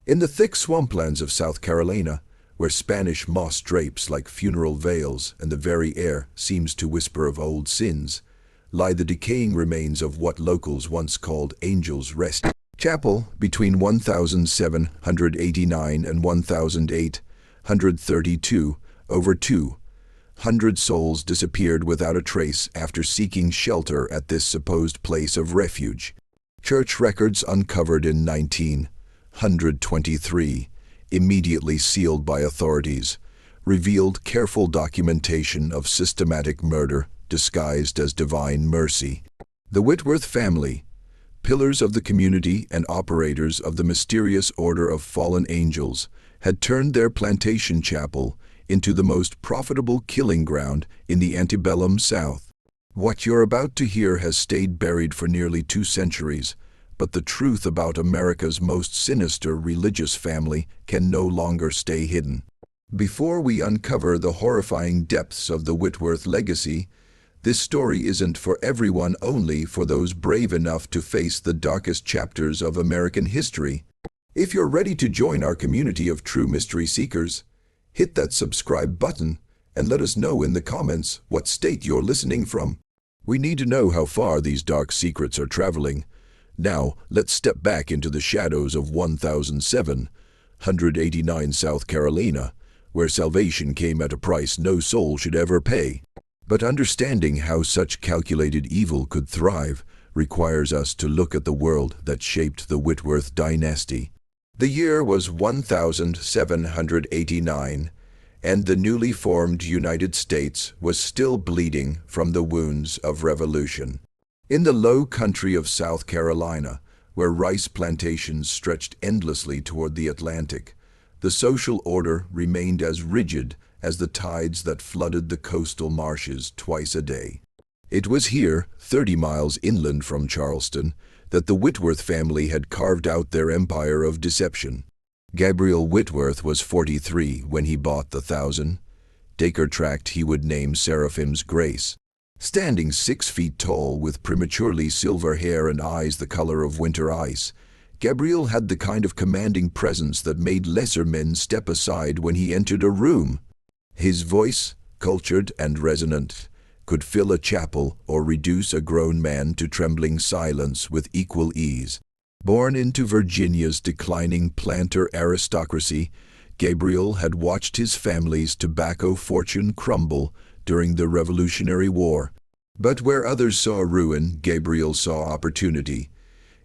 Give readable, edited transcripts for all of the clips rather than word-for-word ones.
In the thick swamplands of South Carolina, where Spanish moss drapes like funeral veils and the very air seems to whisper of old sins, lie the decaying remains of what locals once called Angel's Rest Chapel. Between 1789 and 1832, over 200 souls disappeared without a trace after seeking shelter at this supposed place of refuge. Church records uncovered in 1923, immediately sealed by authorities, revealed careful documentation of systematic murder disguised as divine mercy. The Whitworth family, pillars of the community and operators of the mysterious Order of Fallen Angels, had turned their plantation chapel into the most profitable killing ground in the antebellum South. What you're about to hear has stayed buried for nearly 2 centuries, but the truth about America's most sinister religious family can no longer stay hidden. Before we uncover the horrifying depths of the Whitworth legacy, this story isn't for everyone, only for those brave enough to face the darkest chapters of American history. If you're ready to join our community of true mystery seekers, hit that subscribe button and let us know in the comments what state you're listening from. We need to know how far these dark secrets are traveling. Now, let's step back into the shadows of 1789 South Carolina, where salvation came at a price no soul should ever pay. But understanding how such calculated evil could thrive requires us to look at the world that shaped the Whitworth dynasty. The year was 1789, and the newly formed United States was still bleeding from the wounds of revolution. In the low country of South Carolina, where rice plantations stretched endlessly toward the Atlantic, the social order remained as rigid as the tides that flooded the coastal marshes twice a day. It was here, 30 miles inland from Charleston, that the Whitworth family had carved out their empire of deception. Gabriel Whitworth was 43 when he bought the 1,000-acre tract he would name Seraphim's Grace. Standing 6 feet tall with prematurely silver hair and eyes the color of winter ice, Gabriel had the kind of commanding presence that made lesser men step aside when he entered a room. His voice, cultured and resonant, could fill a chapel or reduce a grown man to trembling silence with equal ease. Born into Virginia's declining planter aristocracy, Gabriel had watched his family's tobacco fortune crumble during the Revolutionary War. But where others saw ruin, Gabriel saw opportunity.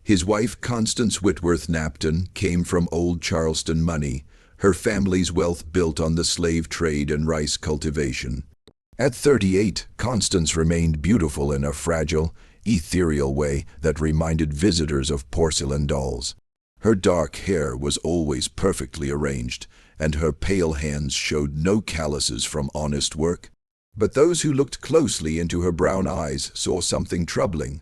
His wife, Constance Whitworth Napton, came from old Charleston money, her family's wealth built on the slave trade and rice cultivation. At 38, Constance remained beautiful in a fragile, ethereal way that reminded visitors of porcelain dolls. Her dark hair was always perfectly arranged, and her pale hands showed no calluses from honest work. But those who looked closely into her brown eyes saw something troubling,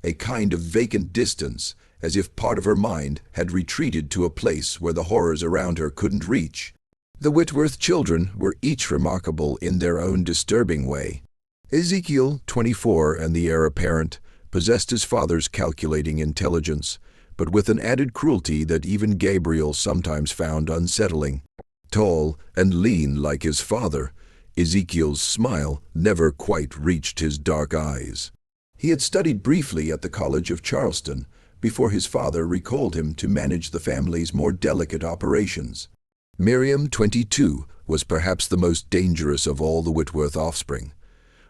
a kind of vacant distance, as if part of her mind had retreated to a place where the horrors around her couldn't reach. The Whitworth children were each remarkable in their own disturbing way. Ezekiel, 24, and the heir apparent, possessed his father's calculating intelligence, but with an added cruelty that even Gabriel sometimes found unsettling. Tall and lean like his father, Ezekiel's smile never quite reached his dark eyes. He had studied briefly at the College of Charleston before his father recalled him to manage the family's more delicate operations. Miriam, 22, was perhaps the most dangerous of all the Whitworth offspring.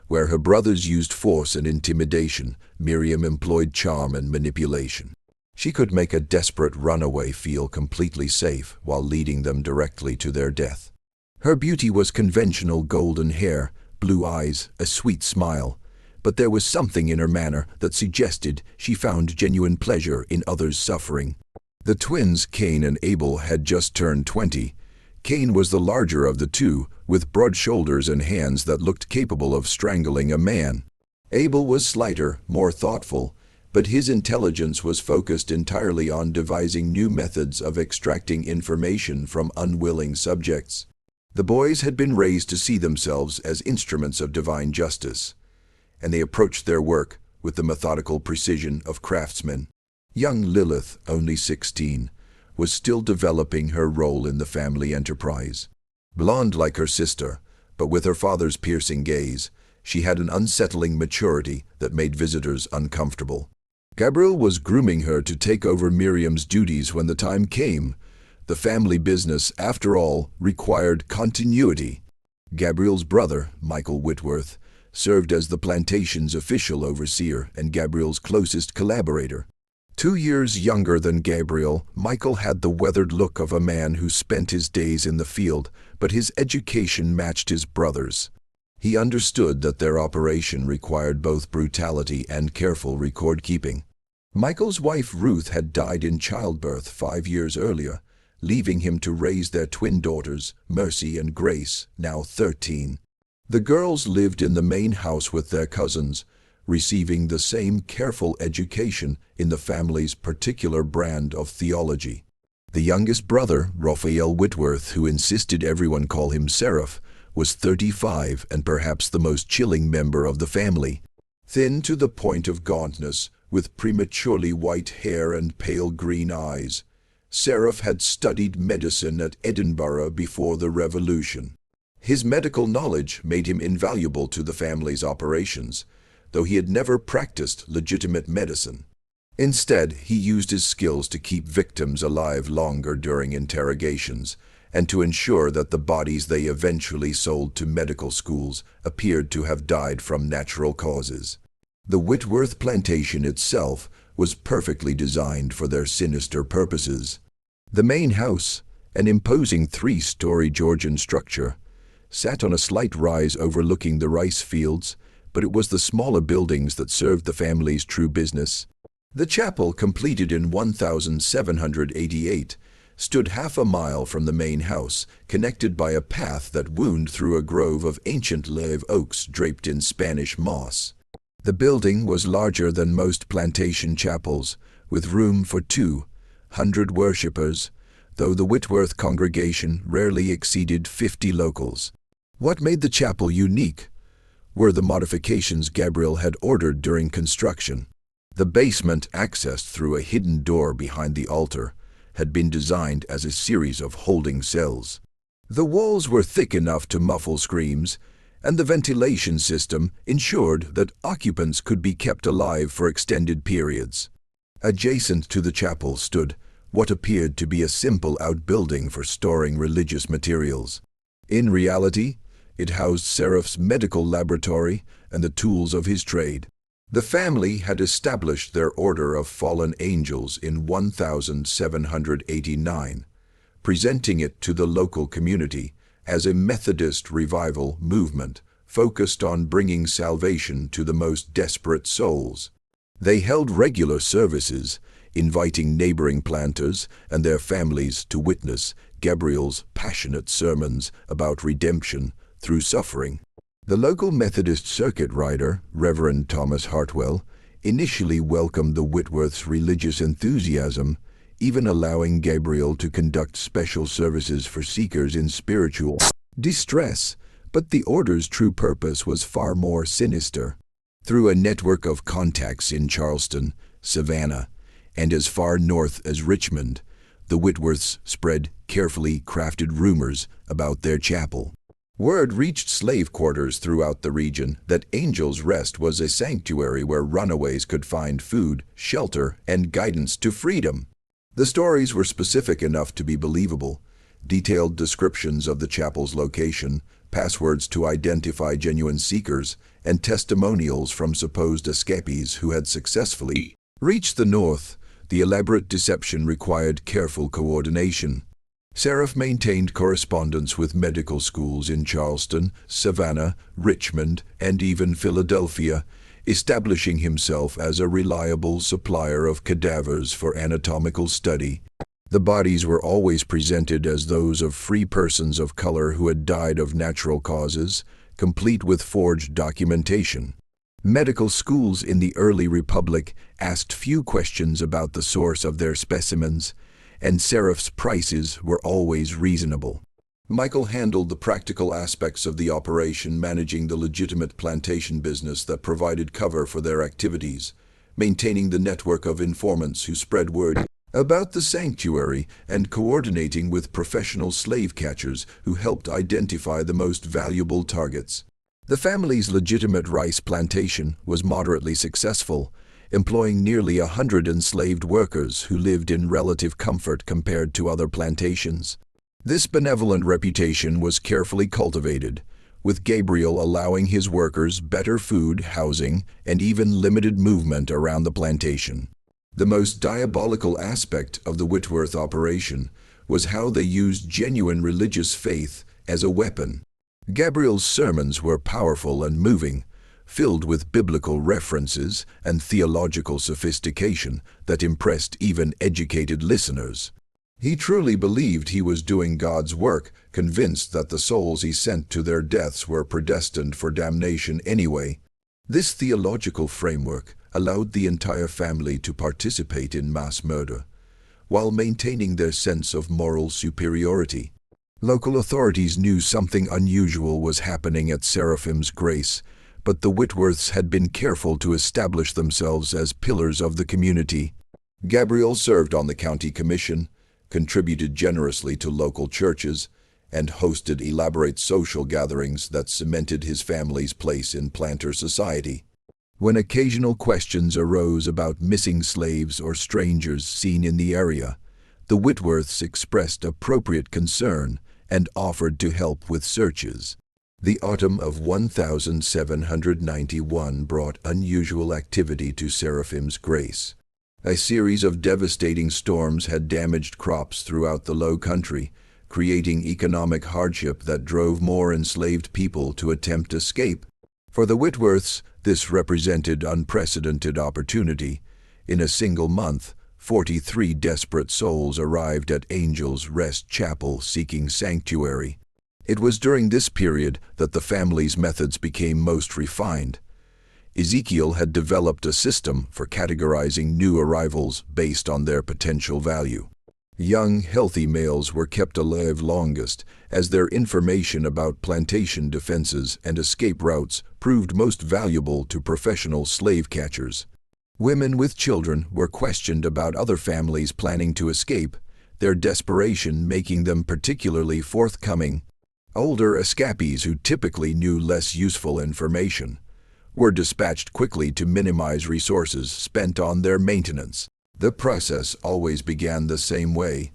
Where her brothers used force and intimidation, Miriam employed charm and manipulation. She could make a desperate runaway feel completely safe while leading them directly to their death. Her beauty was conventional golden hair, blue eyes, a sweet smile, but there was something in her manner that suggested she found genuine pleasure in others' suffering. The twins, Cain and Abel, had just turned 20. Cain was the larger of the two, with broad shoulders and hands that looked capable of strangling a man. Abel was slighter, more thoughtful, but his intelligence was focused entirely on devising new methods of extracting information from unwilling subjects. The boys had been raised to see themselves as instruments of divine justice, and they approached their work with the methodical precision of craftsmen. Young Lilith, only 16, was still developing her role in the family enterprise. Blonde like her sister, but with her father's piercing gaze, she had an unsettling maturity that made visitors uncomfortable. Gabriel was grooming her to take over Miriam's duties when the time came. The family business, after all, required continuity. Gabriel's brother, Michael Whitworth, served as the plantation's official overseer and Gabriel's closest collaborator. 2 years younger than Gabriel, Michael had the weathered look of a man who spent his days in the field, but his education matched his brother's. He understood that their operation required both brutality and careful record-keeping. Michael's wife Ruth had died in childbirth 5 years earlier, leaving him to raise their twin daughters, Mercy and Grace, now 13. The girls lived in the main house with their cousins, receiving the same careful education in the family's particular brand of theology. The youngest brother, Raphael Whitworth, who insisted everyone call him Seraph, was 35 and perhaps the most chilling member of the family. Thin to the point of gauntness, with prematurely white hair and pale green eyes, Seraph had studied medicine at Edinburgh before the Revolution. His medical knowledge made him invaluable to the family's operations, though he had never practiced legitimate medicine. Instead, he used his skills to keep victims alive longer during interrogations, and to ensure that the bodies they eventually sold to medical schools appeared to have died from natural causes. The Whitworth plantation itself was perfectly designed for their sinister purposes. The main house, an imposing 3-story Georgian structure, sat on a slight rise overlooking the rice fields, but it was the smaller buildings that served the family's true business. The chapel, completed in 1788, stood half a mile from the main house, connected by a path that wound through a grove of ancient live oaks draped in Spanish moss. The building was larger than most plantation chapels, with room for 200 worshippers, though the Whitworth congregation rarely exceeded 50 locals. What made the chapel unique were the modifications Gabriel had ordered during construction. The basement, accessed through a hidden door behind the altar, had been designed as a series of holding cells. The walls were thick enough to muffle screams, and the ventilation system ensured that occupants could be kept alive for extended periods. Adjacent to the chapel stood what appeared to be a simple outbuilding for storing religious materials. In reality, it housed Seraph's medical laboratory and the tools of his trade. The family had established their Order of Fallen Angels in 1789, presenting it to the local community as a Methodist revival movement focused on bringing salvation to the most desperate souls. They held regular services, inviting neighboring planters and their families to witness Gabriel's passionate sermons about redemption through suffering. The local Methodist circuit rider, Reverend Thomas Hartwell, initially welcomed the Whitworth's religious enthusiasm, even allowing Gabriel to conduct special services for seekers in spiritual distress. But the order's true purpose was far more sinister. Through a network of contacts in Charleston, Savannah, and as far north as Richmond, the Whitworths spread carefully crafted rumors about their chapel. Word reached slave quarters throughout the region that Angel's Rest was a sanctuary where runaways could find food, shelter, and guidance to freedom. The stories were specific enough to be believable. Detailed descriptions of the chapel's location, passwords to identify genuine seekers, and testimonials from supposed escapees who had successfully reached the north. The elaborate deception required careful coordination. Seraph maintained correspondence with medical schools in Charleston, Savannah, Richmond, and even Philadelphia, establishing himself as a reliable supplier of cadavers for anatomical study. The bodies were always presented as those of free persons of color who had died of natural causes, complete with forged documentation. Medical schools in the early Republic asked few questions about the source of their specimens, and Seraph's prices were always reasonable. Michael handled the practical aspects of the operation, managing the legitimate plantation business that provided cover for their activities, maintaining the network of informants who spread word about the sanctuary and coordinating with professional slave catchers who helped identify the most valuable targets. The family's legitimate rice plantation was moderately successful, employing nearly 100 enslaved workers who lived in relative comfort compared to other plantations. This benevolent reputation was carefully cultivated, with Gabriel allowing his workers better food, housing, and even limited movement around the plantation. The most diabolical aspect of the Whitworth operation was how they used genuine religious faith as a weapon. Gabriel's sermons were powerful and moving, filled with biblical references and theological sophistication that impressed even educated listeners. He truly believed he was doing God's work, convinced that the souls he sent to their deaths were predestined for damnation anyway. This theological framework allowed the entire family to participate in mass murder, while maintaining their sense of moral superiority. Local authorities knew something unusual was happening at Seraphim's Grace, but the Whitworths had been careful to establish themselves as pillars of the community. Gabriel served on the county commission, contributed generously to local churches, and hosted elaborate social gatherings that cemented his family's place in planter society. When occasional questions arose about missing slaves or strangers seen in the area, the Whitworths expressed appropriate concern and offered to help with searches. The autumn of 1791 brought unusual activity to Seraphim's Grace. A series of devastating storms had damaged crops throughout the Low Country, creating economic hardship that drove more enslaved people to attempt escape. For the Whitworths, this represented unprecedented opportunity. In a single month, 43 desperate souls arrived at Angel's Rest Chapel seeking sanctuary. It was during this period that the family's methods became most refined. Ezekiel had developed a system for categorizing new arrivals based on their potential value. Young, healthy males were kept alive longest, as their information about plantation defenses and escape routes proved most valuable to professional slave catchers. Women with children were questioned about other families planning to escape, their desperation making them particularly forthcoming. Older escapees who typically knew less useful information were dispatched quickly to minimize resources spent on their maintenance. The process always began the same way.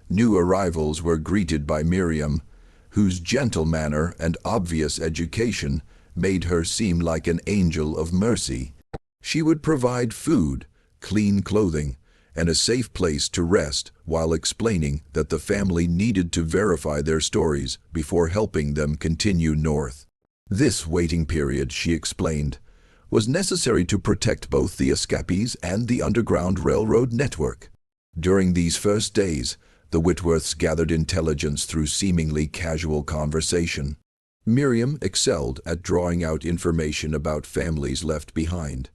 New arrivals were greeted by Miriam, whose gentle manner and obvious education made her seem like an angel of mercy. She would provide food, clean clothing, and a safe place to rest while explaining that the family needed to verify their stories before helping them continue north. This waiting period, she explained, was necessary to protect both the escapees and the Underground Railroad network. During these first days, the Whitworths gathered intelligence through seemingly casual conversation. Miriam excelled at drawing out information about families left behind,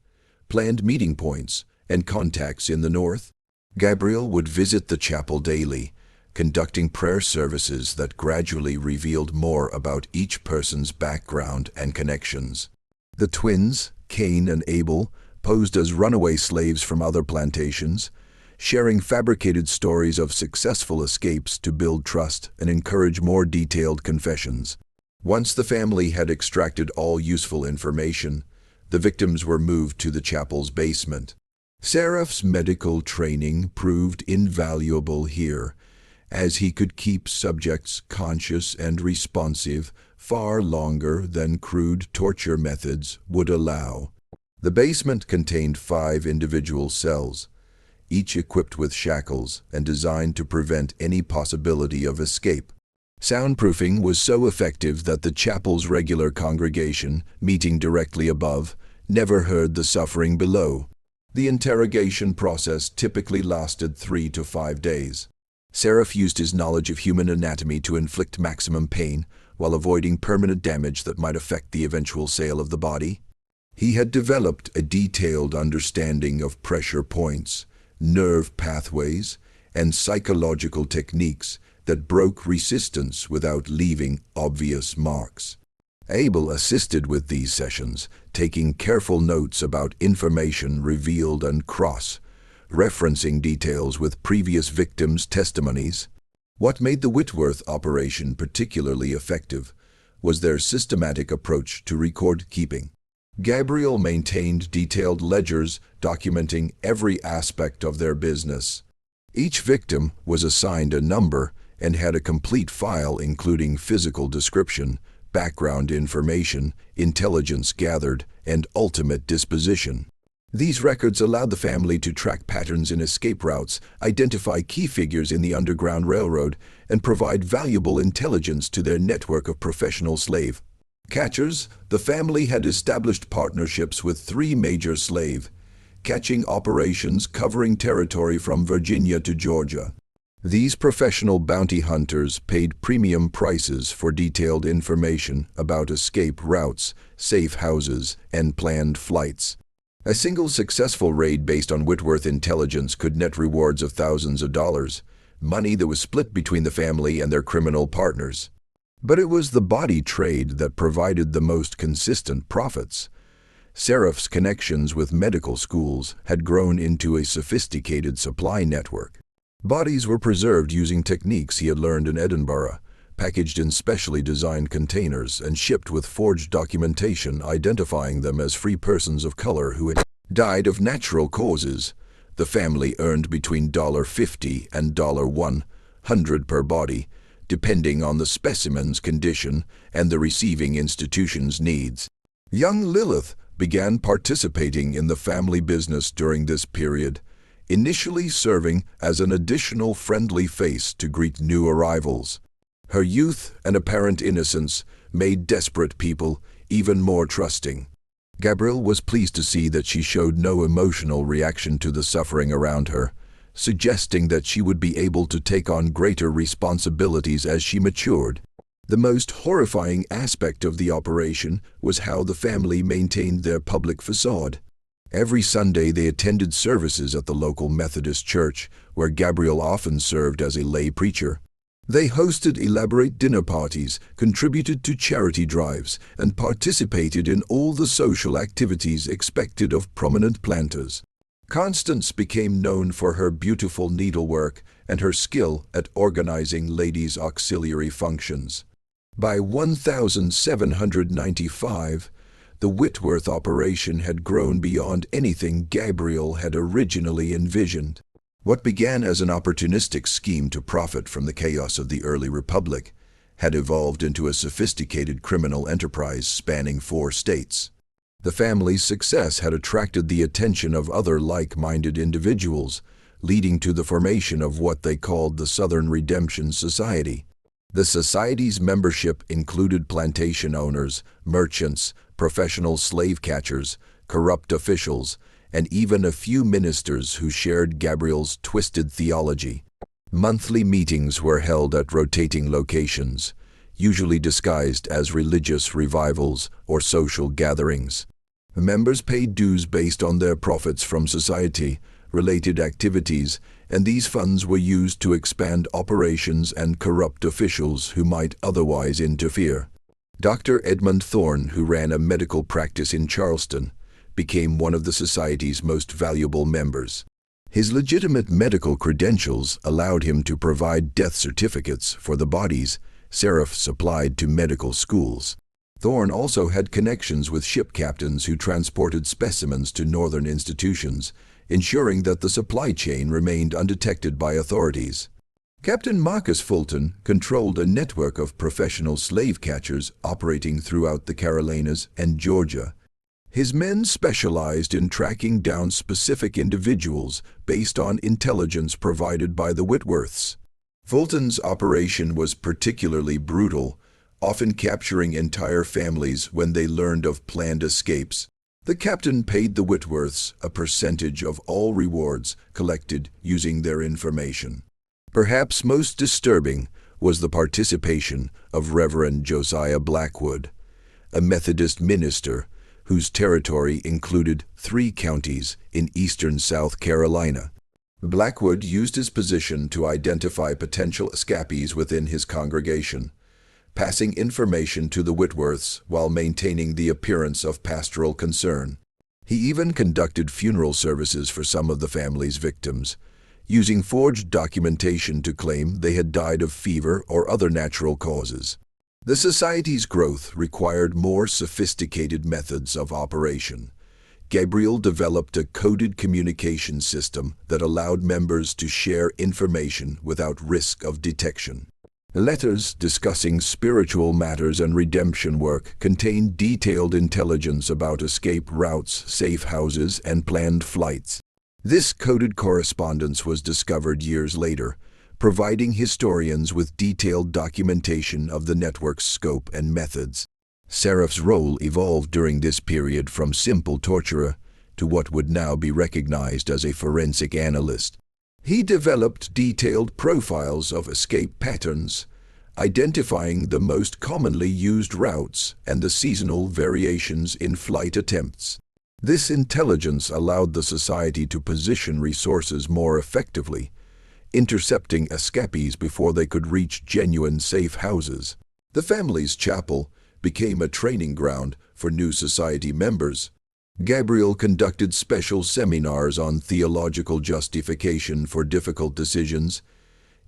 planned meeting points, and contacts in the north. Gabriel would visit the chapel daily, conducting prayer services that gradually revealed more about each person's background and connections. The twins, Cain and Abel, posed as runaway slaves from other plantations, sharing fabricated stories of successful escapes to build trust and encourage more detailed confessions. Once the family had extracted all useful information, the victims were moved to the chapel's basement. Seraph's medical training proved invaluable here, as he could keep subjects conscious and responsive far longer than crude torture methods would allow. The basement contained 5 individual cells, each equipped with shackles and designed to prevent any possibility of escape. Soundproofing was so effective that the chapel's regular congregation, meeting directly above, never heard the suffering below. The interrogation process typically lasted 3 to 5 days. Seraph used his knowledge of human anatomy to inflict maximum pain while avoiding permanent damage that might affect the eventual sale of the body. He had developed a detailed understanding of pressure points, nerve pathways, and psychological techniques that broke resistance without leaving obvious marks. Abel assisted with these sessions, taking careful notes about information revealed and referencing details with previous victims' testimonies. What made the Whitworth operation particularly effective was their systematic approach to record keeping. Gabriel maintained detailed ledgers documenting every aspect of their business. Each victim was assigned a number and had a complete file including physical description, background information, intelligence gathered, and ultimate disposition. These records allowed the family to track patterns in escape routes, identify key figures in the Underground Railroad, and provide valuable intelligence to their network of professional slave catchers. The family had established partnerships with 3 major slave catching operations covering territory from Virginia to Georgia. These professional bounty hunters paid premium prices for detailed information about escape routes, safe houses, and planned flights. A single successful raid based on Whitworth intelligence could net rewards of thousands of dollars, money that was split between the family and their criminal partners. But it was the body trade that provided the most consistent profits. Seraph's connections with medical schools had grown into a sophisticated supply network. Bodies were preserved using techniques he had learned in Edinburgh, packaged in specially designed containers and shipped with forged documentation identifying them as free persons of color who had died of natural causes. The family earned between $50 and $100 per body, depending on the specimen's condition and the receiving institution's needs. Young Lilith began participating in the family business during this period, initially serving as an additional friendly face to greet new arrivals. Her youth and apparent innocence made desperate people even more trusting. Gabriel was pleased to see that she showed no emotional reaction to the suffering around her, suggesting that she would be able to take on greater responsibilities as she matured. The most horrifying aspect of the operation was how the family maintained their public facade. Every Sunday they attended services at the local Methodist church, where Gabriel often served as a lay preacher. They hosted elaborate dinner parties, contributed to charity drives, and participated in all the social activities expected of prominent planters. Constance became known for her beautiful needlework and her skill at organizing ladies' auxiliary functions. By 1795, the Whitworth operation had grown beyond anything Gabriel had originally envisioned. What began as an opportunistic scheme to profit from the chaos of the early republic had evolved into a sophisticated criminal enterprise spanning 4 states. The family's success had attracted the attention of other like-minded individuals, leading to the formation of what they called the Southern Redemption Society. The society's membership included plantation owners, merchants, professional slave catchers, corrupt officials, and even a few ministers who shared Gabriel's twisted theology. Monthly meetings were held at rotating locations, usually disguised as religious revivals or social gatherings. Members paid dues based on their profits from society-related activities, and these funds were used to expand operations and corrupt officials who might otherwise interfere. Dr. Edmund Thorne, who ran a medical practice in Charleston, became one of the society's most valuable members. His legitimate medical credentials allowed him to provide death certificates for the bodies Seraph supplied to medical schools. Thorne also had connections with ship captains who transported specimens to northern institutions, ensuring that the supply chain remained undetected by authorities. Captain Marcus Fulton controlled a network of professional slave catchers operating throughout the Carolinas and Georgia. His men specialized in tracking down specific individuals based on intelligence provided by the Whitworths. Fulton's operation was particularly brutal, often capturing entire families when they learned of planned escapes. The captain paid the Whitworths a percentage of all rewards collected using their information. Perhaps most disturbing was the participation of Reverend Josiah Blackwood, a Methodist minister whose territory included 3 counties in eastern South Carolina. Blackwood used his position to identify potential escapees within his congregation, passing information to the Whitworths while maintaining the appearance of pastoral concern. He even conducted funeral services for some of the family's victims, using forged documentation to claim they had died of fever or other natural causes. The society's growth required more sophisticated methods of operation. Gabriel developed a coded communication system that allowed members to share information without risk of detection. Letters discussing spiritual matters and redemption work contained detailed intelligence about escape routes, safe houses, and planned flights. This coded correspondence was discovered years later, providing historians with detailed documentation of the network's scope and methods. Seraph's role evolved during this period from simple torturer to what would now be recognized as a forensic analyst. He developed detailed profiles of escape patterns, identifying the most commonly used routes and the seasonal variations in flight attempts. This intelligence allowed the society to position resources more effectively, intercepting escapees before they could reach genuine safe houses. The family's chapel became a training ground for new society members. Gabriel conducted special seminars on theological justification for difficult decisions,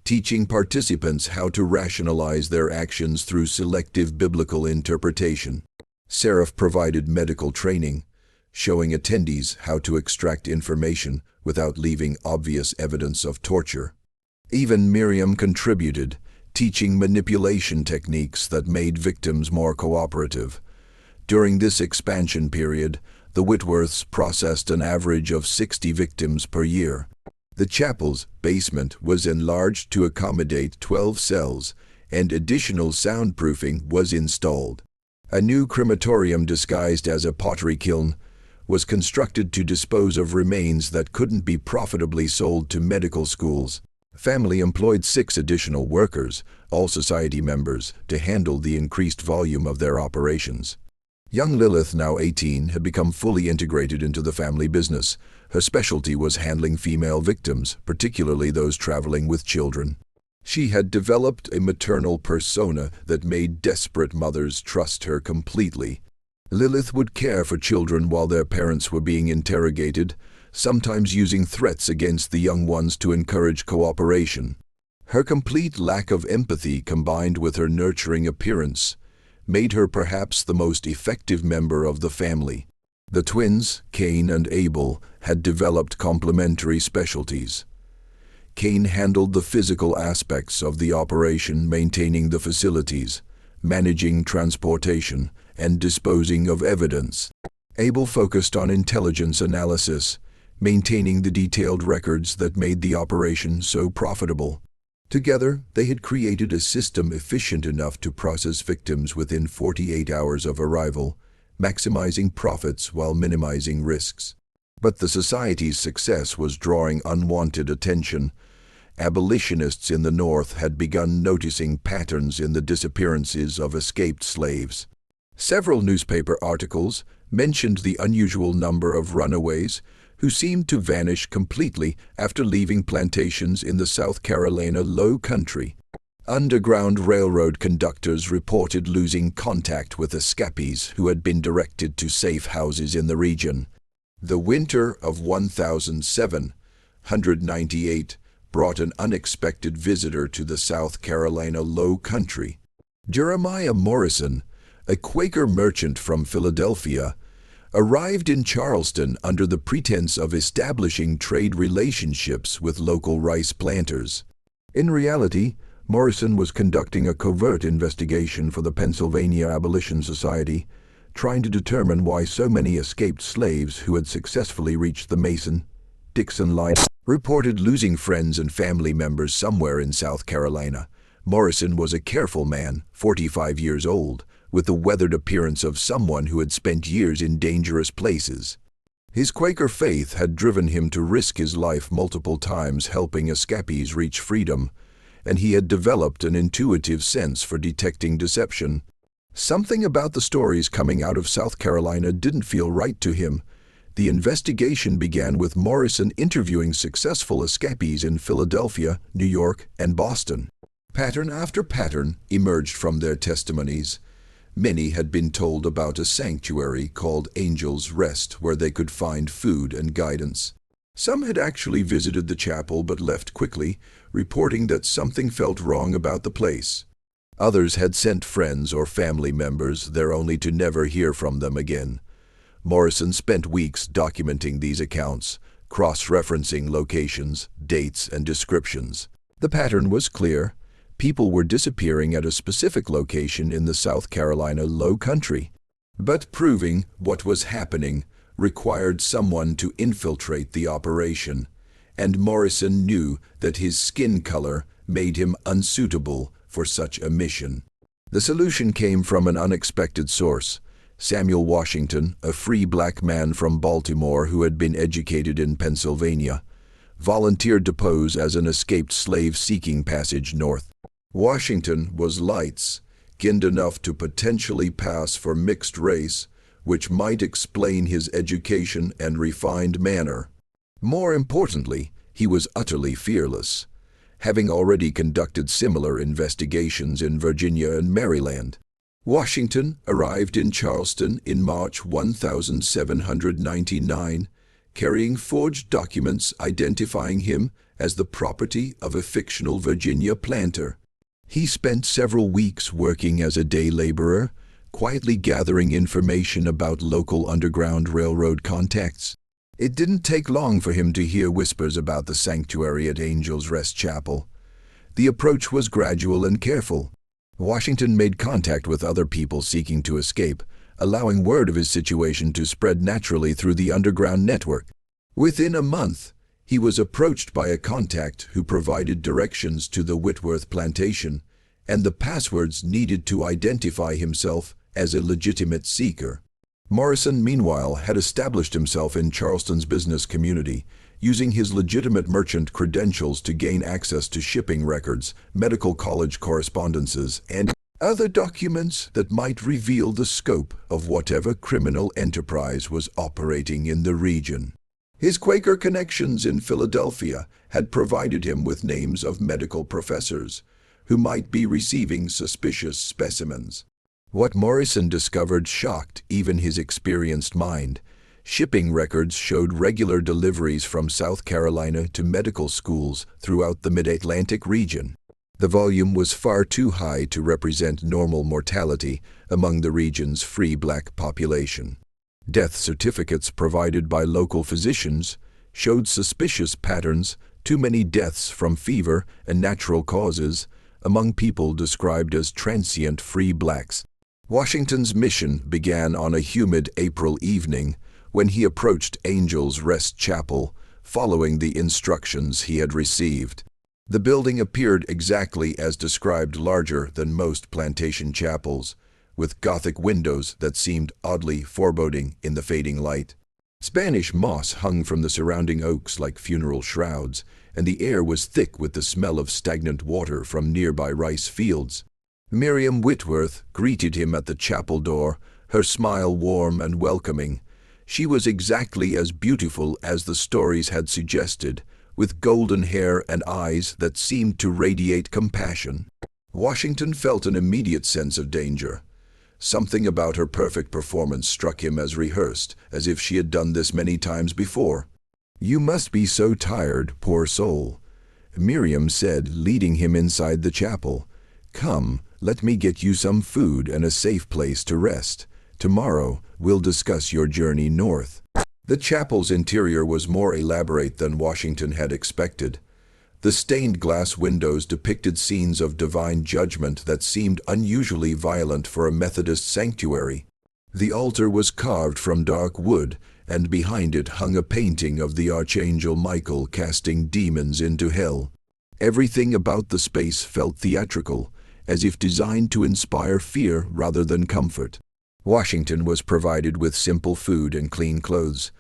teaching participants how to rationalize their actions through selective biblical interpretation. Seraph provided medical training, showing attendees how to extract information without leaving obvious evidence of torture. Even Miriam contributed, teaching manipulation techniques that made victims more cooperative. During this expansion period, the Whitworths processed an average of 60 victims per year. The chapel's basement was enlarged to accommodate 12 cells, and additional soundproofing was installed. A new crematorium disguised as a pottery kiln was constructed to dispose of remains that couldn't be profitably sold to medical schools. Family employed 6 additional workers, all society members, to handle the increased volume of their operations. Young Lilith, now 18, had become fully integrated into the family business. Her specialty was handling female victims, particularly those traveling with children. She had developed a maternal persona that made desperate mothers trust her completely. Lilith would care for children while their parents were being interrogated, sometimes using threats against the young ones to encourage cooperation. Her complete lack of empathy, combined with her nurturing appearance, made her perhaps the most effective member of the family. The twins, Cain and Abel, had developed complementary specialties. Cain handled the physical aspects of the operation, maintaining the facilities, managing transportation, and disposing of evidence. Abel focused on intelligence analysis, maintaining the detailed records that made the operation so profitable. Together, they had created a system efficient enough to process victims within 48 hours of arrival, maximizing profits while minimizing risks. But the society's success was drawing unwanted attention. Abolitionists in the North had begun noticing patterns in the disappearances of escaped slaves. Several newspaper articles mentioned the unusual number of runaways who seemed to vanish completely after leaving plantations in the South Carolina Low Country. Underground Railroad conductors reported losing contact with escapees who had been directed to safe houses in the region. The winter of 1798 brought an unexpected visitor to the South Carolina Low Country. Jeremiah Morrison, a Quaker merchant from Philadelphia, arrived in Charleston under the pretense of establishing trade relationships with local rice planters. In reality, Morrison was conducting a covert investigation for the Pennsylvania Abolition Society, trying to determine why so many escaped slaves who had successfully reached the Mason-Dixon line reported losing friends and family members somewhere in South Carolina. Morrison was a careful man, 45 years old, with the weathered appearance of someone who had spent years in dangerous places. His Quaker faith had driven him to risk his life multiple times helping escapees reach freedom, and he had developed an intuitive sense for detecting deception. Something about the stories coming out of South Carolina didn't feel right to him. The investigation began with Morrison interviewing successful escapees in Philadelphia, New York, and Boston. Pattern after pattern emerged from their testimonies. Many had been told about a sanctuary called Angel's Rest where they could find food and guidance. Some had actually visited the chapel but left quickly, reporting that something felt wrong about the place. Others had sent friends or family members there only to never hear from them again. Morrison spent weeks documenting these accounts, cross-referencing locations, dates, and descriptions. The pattern was clear. People were disappearing at a specific location in the South Carolina Low Country. But proving what was happening required someone to infiltrate the operation, and Morrison knew that his skin color made him unsuitable for such a mission. The solution came from an unexpected source. Samuel Washington, a free black man from Baltimore who had been educated in Pennsylvania, volunteered to pose as an escaped slave seeking passage north. Washington was light-skinned enough to potentially pass for mixed race, which might explain his education and refined manner. More importantly, he was utterly fearless, having already conducted similar investigations in Virginia and Maryland. Washington arrived in Charleston in March 1799, carrying forged documents identifying him as the property of a fictional Virginia planter. He spent several weeks working as a day laborer, quietly gathering information about local Underground Railroad contacts. It didn't take long for him to hear whispers about the sanctuary at Angel's Rest Chapel. The approach was gradual and careful. Washington made contact with other people seeking to escape, allowing word of his situation to spread naturally through the underground network. Within a month, he was approached by a contact who provided directions to the Whitworth plantation and the passwords needed to identify himself as a legitimate seeker. Morrison, meanwhile, had established himself in Charleston's business community, using his legitimate merchant credentials to gain access to shipping records, medical college correspondences, and other documents that might reveal the scope of whatever criminal enterprise was operating in the region. His Quaker connections in Philadelphia had provided him with names of medical professors who might be receiving suspicious specimens. What Morrison discovered shocked even his experienced mind. Shipping records showed regular deliveries from South Carolina to medical schools throughout the mid-Atlantic region. The volume was far too high to represent normal mortality among the region's free black population. Death certificates provided by local physicians showed suspicious patterns, too many deaths from fever and natural causes among people described as transient free blacks. Washington's mission began on a humid April evening when he approached Angel's Rest Chapel, following the instructions he had received. The building appeared exactly as described, larger than most plantation chapels, with Gothic windows that seemed oddly foreboding in the fading light. Spanish moss hung from the surrounding oaks like funeral shrouds, and the air was thick with the smell of stagnant water from nearby rice fields. Miriam Whitworth greeted him at the chapel door, her smile warm and welcoming. She was exactly as beautiful as the stories had suggested, with golden hair and eyes that seemed to radiate compassion. Washington felt an immediate sense of danger. Something about her perfect performance struck him as rehearsed, as if she had done this many times before. "You must be so tired, poor soul," Miriam said, leading him inside the chapel. "Come, let me get you some food and a safe place to rest. Tomorrow, we'll discuss your journey north." The chapel's interior was more elaborate than Washington had expected. The stained glass windows depicted scenes of divine judgment that seemed unusually violent for a Methodist sanctuary. The altar was carved from dark wood, and behind it hung a painting of the Archangel Michael casting demons into hell. Everything about the space felt theatrical, as if designed to inspire fear rather than comfort. Washington was provided with simple food and clean clothes,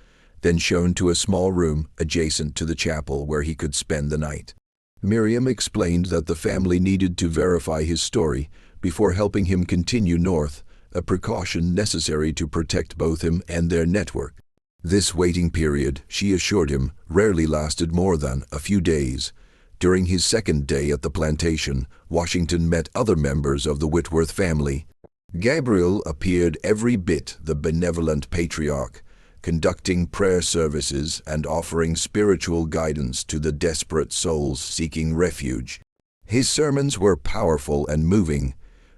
then shown to a small room adjacent to the chapel where he could spend the night. Miriam explained that the family needed to verify his story before helping him continue north, a precaution necessary to protect both him and their network. This waiting period, she assured him, rarely lasted more than a few days. During his second day at the plantation, Washington met other members of the Whitworth family. Gabriel appeared every bit the benevolent patriarch, conducting prayer services and offering spiritual guidance to the desperate souls seeking refuge. His sermons were powerful and moving,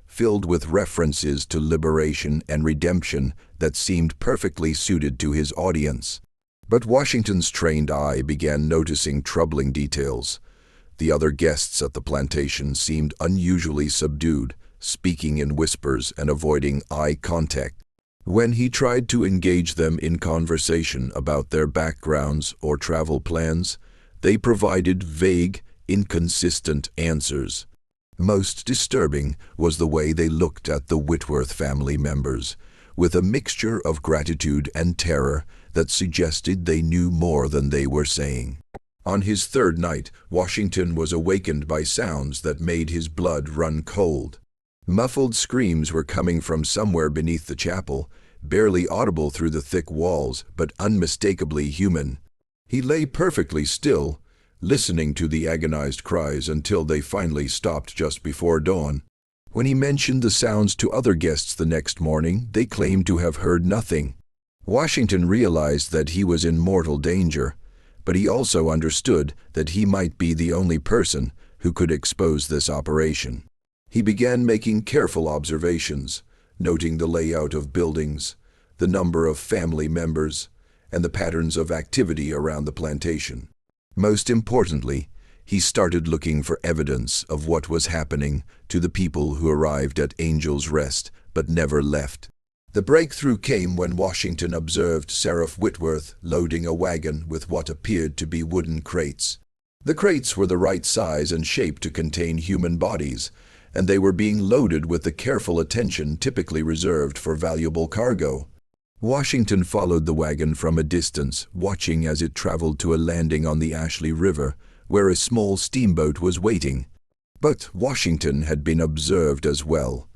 filled with references to liberation and redemption that seemed perfectly suited to his audience. But Washington's trained eye began noticing troubling details. The other guests at the plantation seemed unusually subdued, speaking in whispers and avoiding eye contact. When he tried to engage them in conversation about their backgrounds or travel plans, they provided vague, inconsistent answers. Most disturbing was the way they looked at the Whitworth family members, with a mixture of gratitude and terror that suggested they knew more than they were saying. On his third night, Washington was awakened by sounds that made his blood run cold. Muffled screams were coming from somewhere beneath the chapel, barely audible through the thick walls, but unmistakably human. He lay perfectly still, listening to the agonized cries until they finally stopped just before dawn. When he mentioned the sounds to other guests the next morning, they claimed to have heard nothing. Washington realized that he was in mortal danger, but he also understood that he might be the only person who could expose this operation. He began making careful observations, noting the layout of buildings, the number of family members, and the patterns of activity around the plantation. Most importantly, he started looking for evidence of what was happening to the people who arrived at Angel's Rest but never left. The breakthrough came when Washington observed Sheriff Whitworth loading a wagon with what appeared to be wooden crates. The crates were the right size and shape to contain human bodies, and they were being loaded with the careful attention typically reserved for valuable cargo. Washington followed the wagon from a distance, watching as it traveled to a landing on the Ashley River, where a small steamboat was waiting. But Washington had been observed as well.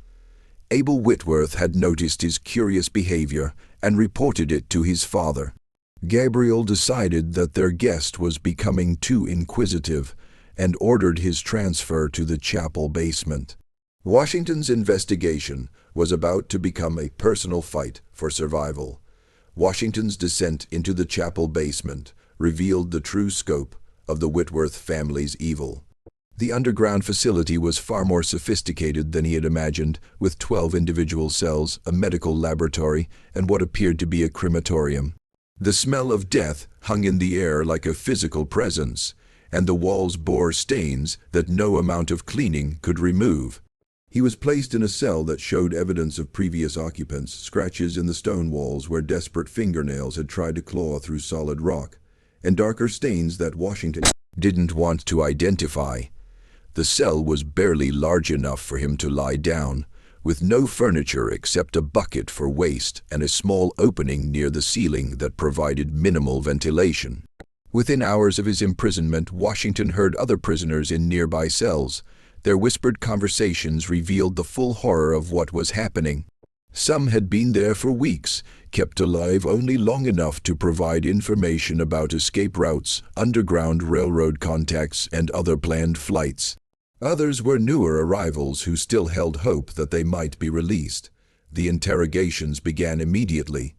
Abel Whitworth had noticed his curious behavior and reported it to his father. Gabriel decided that their guest was becoming too inquisitive and ordered his transfer to the chapel basement. Washington's investigation was about to become a personal fight for survival. Washington's descent into the chapel basement revealed the true scope of the Whitworth family's evil. The underground facility was far more sophisticated than he had imagined, with 12 individual cells, a medical laboratory, and what appeared to be a crematorium. The smell of death hung in the air like a physical presence, and the walls bore stains that no amount of cleaning could remove. He was placed in a cell that showed evidence of previous occupants, scratches in the stone walls where desperate fingernails had tried to claw through solid rock, and darker stains that Washington didn't want to identify. The cell was barely large enough for him to lie down, with no furniture except a bucket for waste and a small opening near the ceiling that provided minimal ventilation. Within hours of his imprisonment, Washington heard other prisoners in nearby cells. Their whispered conversations revealed the full horror of what was happening. Some had been there for weeks, kept alive only long enough to provide information about escape routes, underground railroad contacts, and other planned flights. Others were newer arrivals who still held hope that they might be released. The interrogations began immediately.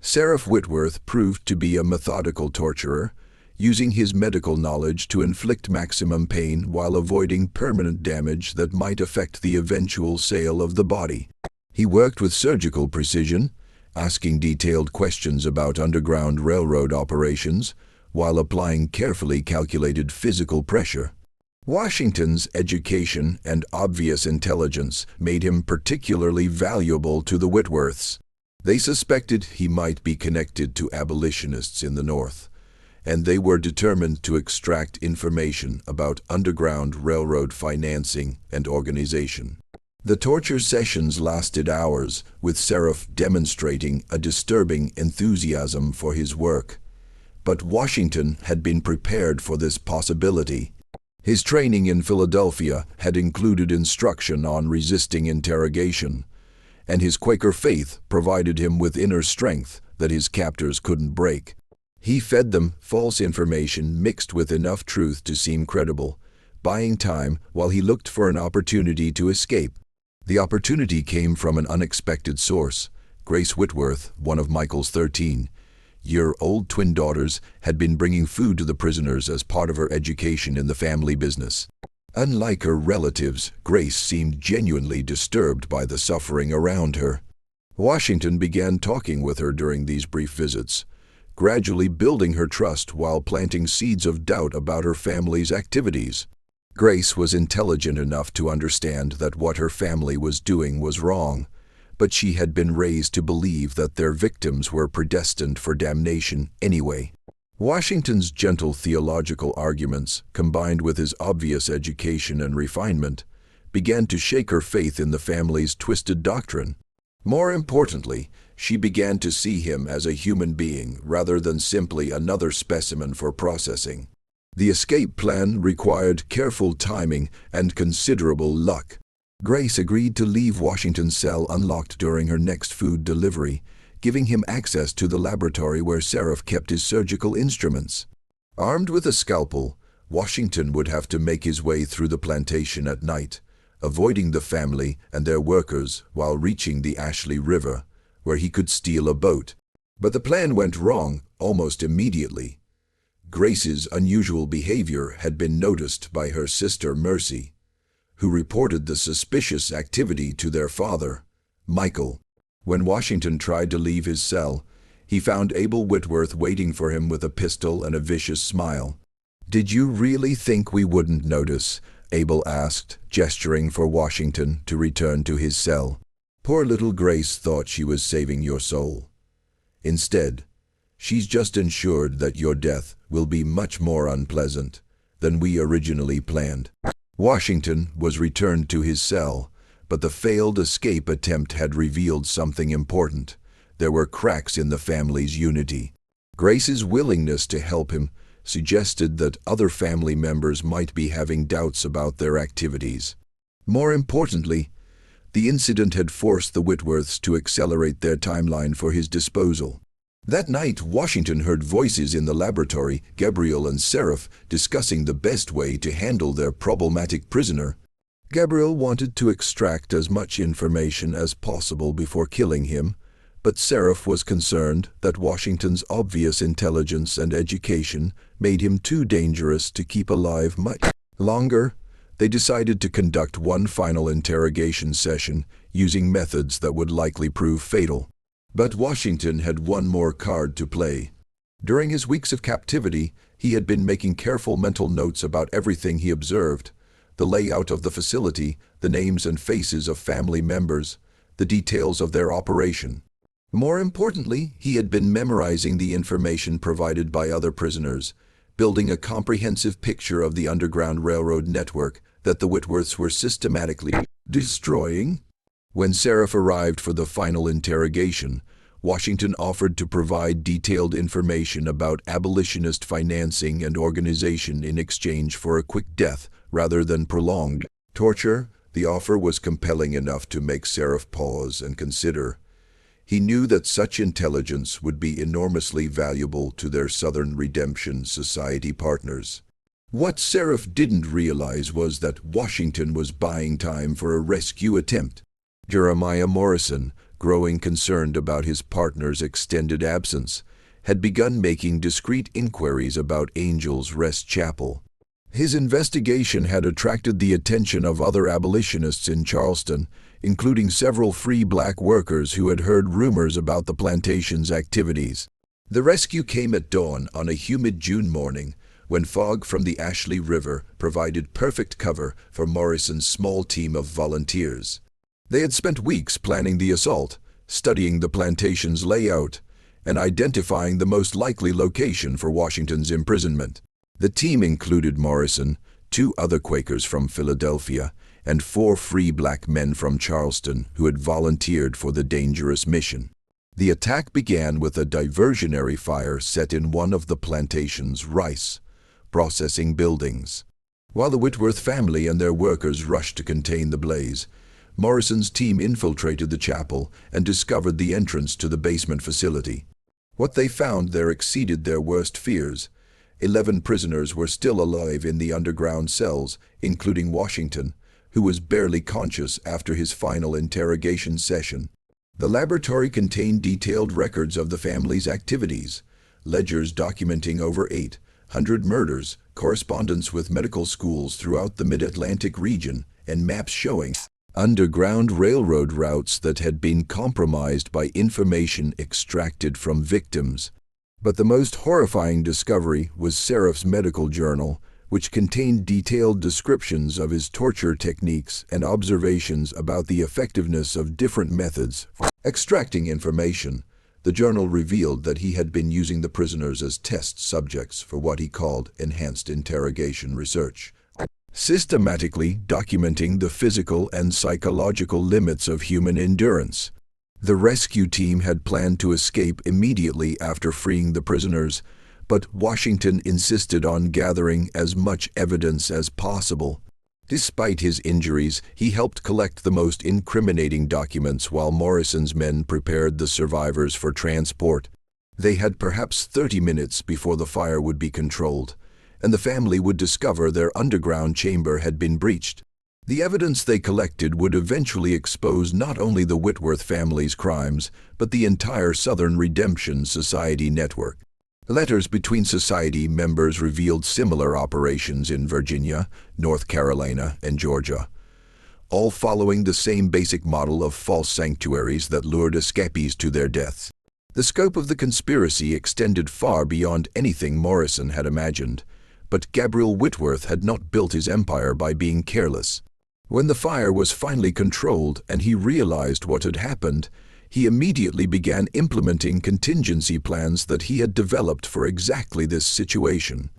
Sheriff Whitworth proved to be a methodical torturer, using his medical knowledge to inflict maximum pain while avoiding permanent damage that might affect the eventual sale of the body. He worked with surgical precision, asking detailed questions about underground railroad operations, while applying carefully calculated physical pressure. Washington's education and obvious intelligence made him particularly valuable to the Whitworths. They suspected he might be connected to abolitionists in the North, and they were determined to extract information about underground railroad financing and organization. The torture sessions lasted hours, with Sheriff demonstrating a disturbing enthusiasm for his work. But Washington had been prepared for this possibility. His training in Philadelphia had included instruction on resisting interrogation, and his Quaker faith provided him with inner strength that his captors couldn't break. He fed them false information mixed with enough truth to seem credible, buying time while he looked for an opportunity to escape. The opportunity came from an unexpected source. Grace Whitworth, one of Michael's 13-year-old twin daughters, had been bringing food to the prisoners as part of her education in the family business. Unlike her relatives, Grace seemed genuinely disturbed by the suffering around her. Washington began talking with her during these brief visits, gradually building her trust while planting seeds of doubt about her family's activities. Grace was intelligent enough to understand that what her family was doing was wrong, but she had been raised to believe that their victims were predestined for damnation anyway. Washington's gentle theological arguments, combined with his obvious education and refinement, began to shake her faith in the family's twisted doctrine. More importantly, she began to see him as a human being rather than simply another specimen for processing. The escape plan required careful timing and considerable luck. Grace agreed to leave Washington's cell unlocked during her next food delivery, giving him access to the laboratory where Seraph kept his surgical instruments. Armed with a scalpel, Washington would have to make his way through the plantation at night, avoiding the family and their workers while reaching the Ashley River, where he could steal a boat. But the plan went wrong almost immediately. Grace's unusual behavior had been noticed by her sister Mercy, who reported the suspicious activity to their father, Michael. When Washington tried to leave his cell, he found Abel Whitworth waiting for him with a pistol and a vicious smile. "Did you really think we wouldn't notice?" Abel asked, gesturing for Washington to return to his cell. "Poor little Grace thought she was saving your soul. Instead, she's just ensured that your death will be much more unpleasant than we originally planned." Washington was returned to his cell, but the failed escape attempt had revealed something important. There were cracks in the family's unity. Grace's willingness to help him suggested that other family members might be having doubts about their activities. More importantly, the incident had forced the Whitworths to accelerate their timeline for his disposal. That night, Washington heard voices in the laboratory, Gabriel and Seraph, discussing the best way to handle their problematic prisoner. Gabriel wanted to extract as much information as possible before killing him, but Seraph was concerned that Washington's obvious intelligence and education made him too dangerous to keep alive much longer. They decided to conduct one final interrogation session using methods that would likely prove fatal. But Washington had one more card to play. During his weeks of captivity, he had been making careful mental notes about everything he observed: the layout of the facility, the names and faces of family members, the details of their operation. More importantly, he had been memorizing the information provided by other prisoners, building a comprehensive picture of the Underground Railroad network that the Whitworths were systematically destroying. When Seraph arrived for the final interrogation, Washington offered to provide detailed information about abolitionist financing and organization in exchange for a quick death rather than prolonged torture. The offer was compelling enough to make Seraph pause and consider. He knew that such intelligence would be enormously valuable to their Southern Redemption Society partners. What Seraph didn't realize was that Washington was buying time for a rescue attempt. Jeremiah Morrison, growing concerned about his partner's extended absence, had begun making discreet inquiries about Angel's Rest Chapel. His investigation had attracted the attention of other abolitionists in Charleston, including several free black workers who had heard rumors about the plantation's activities. The rescue came at dawn on a humid June morning, when fog from the Ashley River provided perfect cover for Morrison's small team of volunteers. They had spent weeks planning the assault, studying the plantation's layout, and identifying the most likely location for Washington's imprisonment. The team included Morrison, 2 other Quakers from Philadelphia, and 4 free black men from Charleston who had volunteered for the dangerous mission. The attack began with a diversionary fire set in one of the plantation's rice processing buildings. While the Whitworth family and their workers rushed to contain the blaze, Morrison's team infiltrated the chapel and discovered the entrance to the basement facility. What they found there exceeded their worst fears. 11 prisoners were still alive in the underground cells, including Washington, who was barely conscious after his final interrogation session. The laboratory contained detailed records of the family's activities, ledgers documenting over 800 murders, correspondence with medical schools throughout the Mid-Atlantic region, and maps showing underground railroad routes that had been compromised by information extracted from victims. But the most horrifying discovery was Seraph's medical journal, which contained detailed descriptions of his torture techniques and observations about the effectiveness of different methods for extracting information. The journal revealed that he had been using the prisoners as test subjects for what he called enhanced interrogation research, systematically documenting the physical and psychological limits of human endurance. The rescue team had planned to escape immediately after freeing the prisoners, but Washington insisted on gathering as much evidence as possible. Despite his injuries, he helped collect the most incriminating documents while Morrison's men prepared the survivors for transport. They had perhaps 30 minutes before the fire would be controlled, and the family would discover their underground chamber had been breached. The evidence they collected would eventually expose not only the Whitworth family's crimes, but the entire Southern Redemption Society network. Letters between society members revealed similar operations in Virginia, North Carolina, and Georgia, all following the same basic model of false sanctuaries that lured escapees to their deaths. The scope of the conspiracy extended far beyond anything Morrison had imagined, but Gabriel Whitworth had not built his empire by being careless. When the fire was finally controlled and he realized what had happened, he immediately began implementing contingency plans that he had developed for exactly this situation.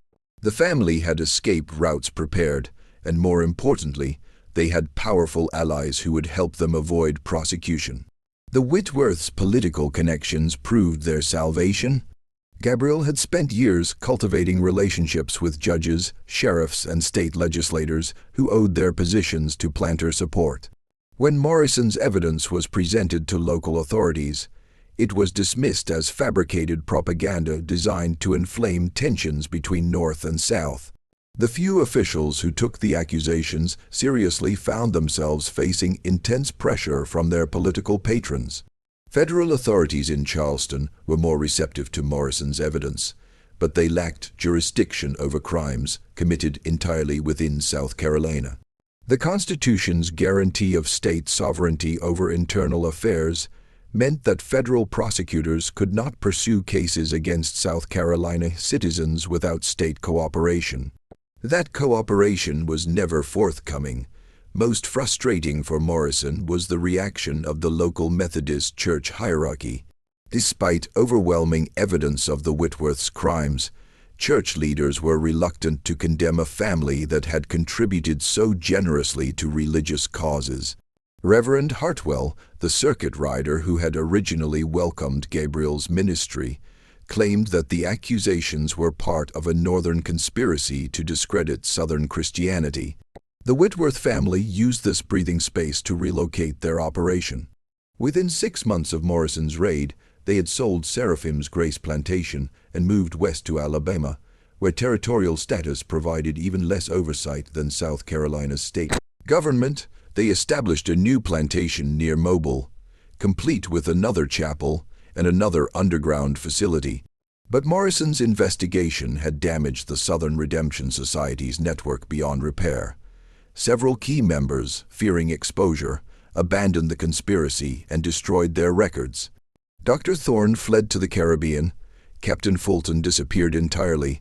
The family had escape routes prepared, and more importantly, they had powerful allies who would help them avoid prosecution. The Whitworths' political connections proved their salvation. Gabriel had spent years cultivating relationships with judges, sheriffs, and state legislators who owed their positions to planter support. When Morrison's evidence was presented to local authorities, it was dismissed as fabricated propaganda designed to inflame tensions between North and South. The few officials who took the accusations seriously found themselves facing intense pressure from their political patrons. Federal authorities in Charleston were more receptive to Morrison's evidence, but they lacked jurisdiction over crimes committed entirely within South Carolina. The Constitution's guarantee of state sovereignty over internal affairs meant that federal prosecutors could not pursue cases against South Carolina citizens without state cooperation. That cooperation was never forthcoming. Most frustrating for Morrison was the reaction of the local Methodist church hierarchy. Despite overwhelming evidence of the Whitworths' crimes, church leaders were reluctant to condemn a family that had contributed so generously to religious causes. Reverend Hartwell, the circuit rider who had originally welcomed Gabriel's ministry, claimed that the accusations were part of a northern conspiracy to discredit Southern Christianity. The Whitworth family used this breathing space to relocate their operation. Within 6 months of Morrison's raid, they had sold Seraphim's Grace Plantation and moved west to Alabama, where territorial status provided even less oversight than South Carolina's state government. They established a new plantation near Mobile, complete with another chapel and another underground facility. But Morrison's investigation had damaged the Southern Redemption Society's network beyond repair. Several key members, fearing exposure, abandoned the conspiracy and destroyed their records. Dr. Thorne fled to the Caribbean, Captain Fulton disappeared entirely,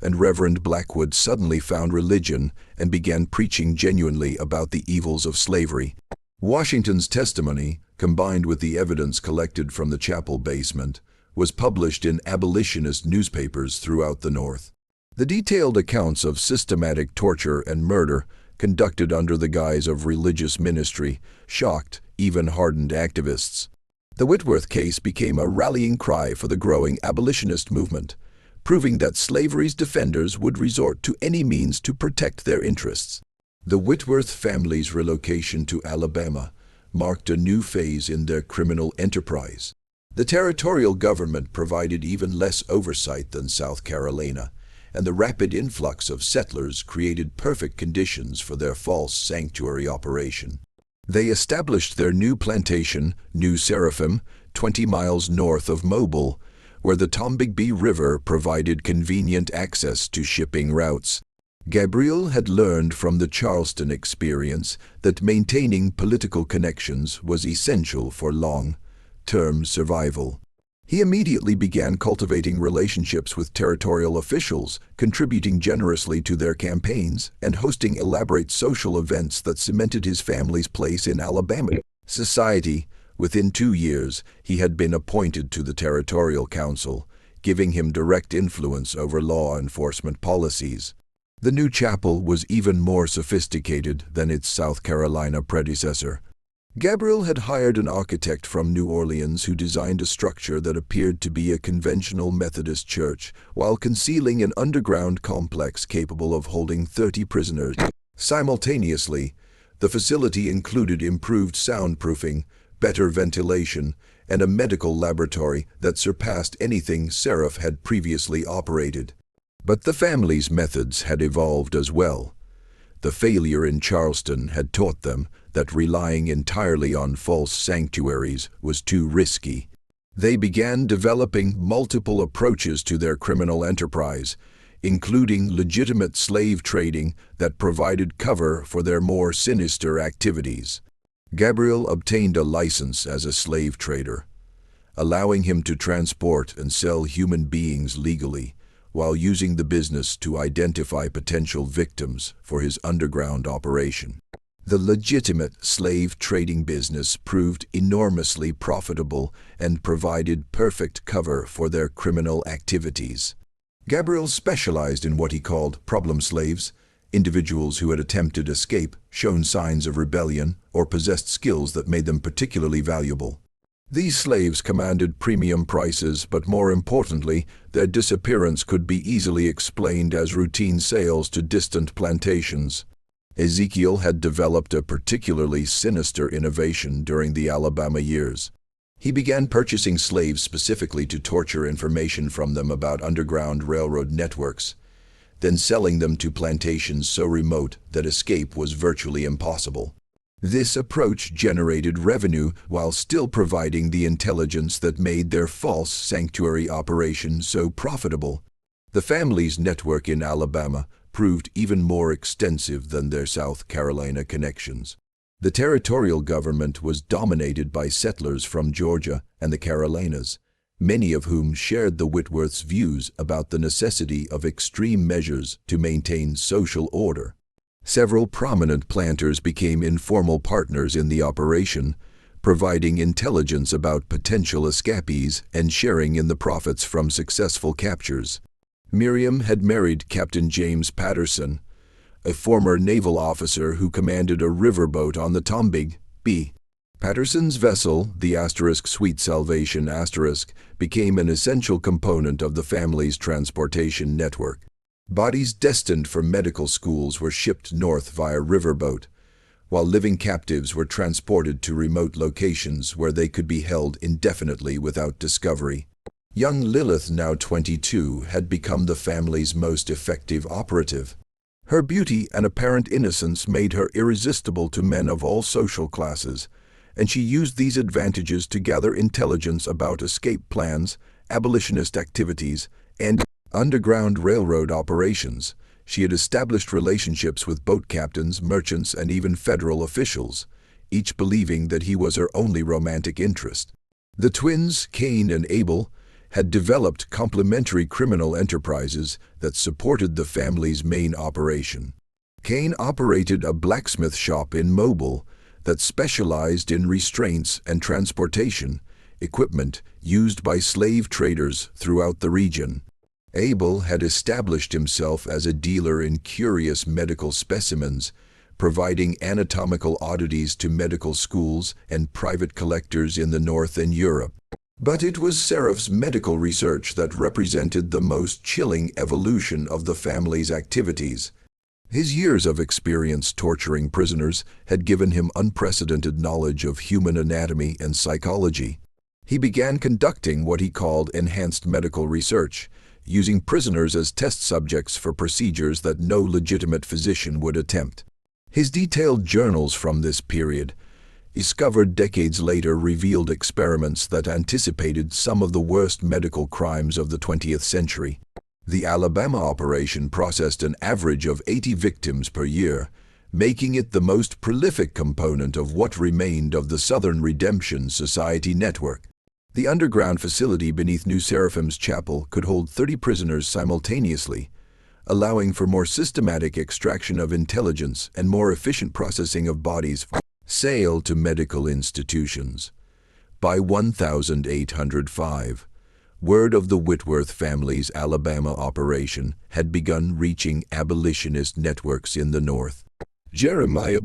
and Reverend Blackwood suddenly found religion and began preaching genuinely about the evils of slavery. Washington's testimony, combined with the evidence collected from the chapel basement, was published in abolitionist newspapers throughout the North. The detailed accounts of systematic torture and murder conducted under the guise of religious ministry shocked even hardened activists. The Whitworth case became a rallying cry for the growing abolitionist movement, proving that slavery's defenders would resort to any means to protect their interests. The Whitworth family's relocation to Alabama marked a new phase in their criminal enterprise. The territorial government provided even less oversight than South Carolina, and the rapid influx of settlers created perfect conditions for their false sanctuary operation. They established their new plantation, New Seraphim, 20 miles north of Mobile, where the Tombigbee River provided convenient access to shipping routes. Gabriel had learned from the Charleston experience that maintaining political connections was essential for long-term survival. He immediately began cultivating relationships with territorial officials, contributing generously to their campaigns, and hosting elaborate social events that cemented his family's place in Alabama society. Within 2 years, he had been appointed to the Territorial Council, giving him direct influence over law enforcement policies. The new chapel was even more sophisticated than its South Carolina predecessor. Gabriel had hired an architect from New Orleans who designed a structure that appeared to be a conventional Methodist church, while concealing an underground complex capable of holding 30 prisoners. Simultaneously, the facility included improved soundproofing, better ventilation, and a medical laboratory that surpassed anything Seraph had previously operated. But the family's methods had evolved as well. The failure in Charleston had taught them that relying entirely on false sanctuaries was too risky. They began developing multiple approaches to their criminal enterprise, including legitimate slave trading that provided cover for their more sinister activities. Gabriel obtained a license as a slave trader, allowing him to transport and sell human beings legally, while using the business to identify potential victims for his underground operation. The legitimate slave trading business proved enormously profitable and provided perfect cover for their criminal activities. Gabriel specialized in what he called problem slaves, individuals who had attempted escape, shown signs of rebellion, or possessed skills that made them particularly valuable. These slaves commanded premium prices, but more importantly, their disappearance could be easily explained as routine sales to distant plantations. Ezekiel had developed a particularly sinister innovation during the Alabama years. He began purchasing slaves specifically to torture information from them about underground railroad networks, then selling them to plantations so remote that escape was virtually impossible. This approach generated revenue while still providing the intelligence that made their false sanctuary operation so profitable. The family's network in Alabama proved even more extensive than their South Carolina connections. The territorial government was dominated by settlers from Georgia and the Carolinas, many of whom shared the Whitworth's views about the necessity of extreme measures to maintain social order. Several prominent planters became informal partners in the operation, providing intelligence about potential escapees and sharing in the profits from successful captures. Miriam had married Captain James Patterson, a former naval officer who commanded a riverboat on the Tombigbee. Patterson's vessel, the Sweet Salvation became an essential component of the family's transportation network. Bodies destined for medical schools were shipped north via riverboat, while living captives were transported to remote locations where they could be held indefinitely without discovery. Young Lilith, now 22, had become the family's most effective operative. Her beauty and apparent innocence made her irresistible to men of all social classes, and she used these advantages to gather intelligence about escape plans, abolitionist activities, and underground railroad operations. She had established relationships with boat captains, merchants, and even federal officials, each believing that he was her only romantic interest. The twins, Cain and Abel, had developed complementary criminal enterprises that supported the family's main operation. Cain operated a blacksmith shop in Mobile that specialized in restraints and transportation equipment used by slave traders throughout the region. Abel had established himself as a dealer in curious medical specimens, providing anatomical oddities to medical schools and private collectors in the North and Europe. But it was Seraph's medical research that represented the most chilling evolution of the family's activities. His years of experience torturing prisoners had given him unprecedented knowledge of human anatomy and psychology. He began conducting what he called enhanced medical research, using prisoners as test subjects for procedures that no legitimate physician would attempt. His detailed journals from this period, discovered decades later, revealed experiments that anticipated some of the worst medical crimes of the 20th century. The Alabama operation processed an average of 80 victims per year, making it the most prolific component of what remained of the Southern Redemption Society network. The underground facility beneath New Seraphim's Chapel could hold 30 prisoners simultaneously, allowing for more systematic extraction of intelligence and more efficient processing of bodies. Sale to medical institutions. By 1805, word of the Whitworth family's Alabama operation had begun reaching abolitionist networks in the North. Jeremiah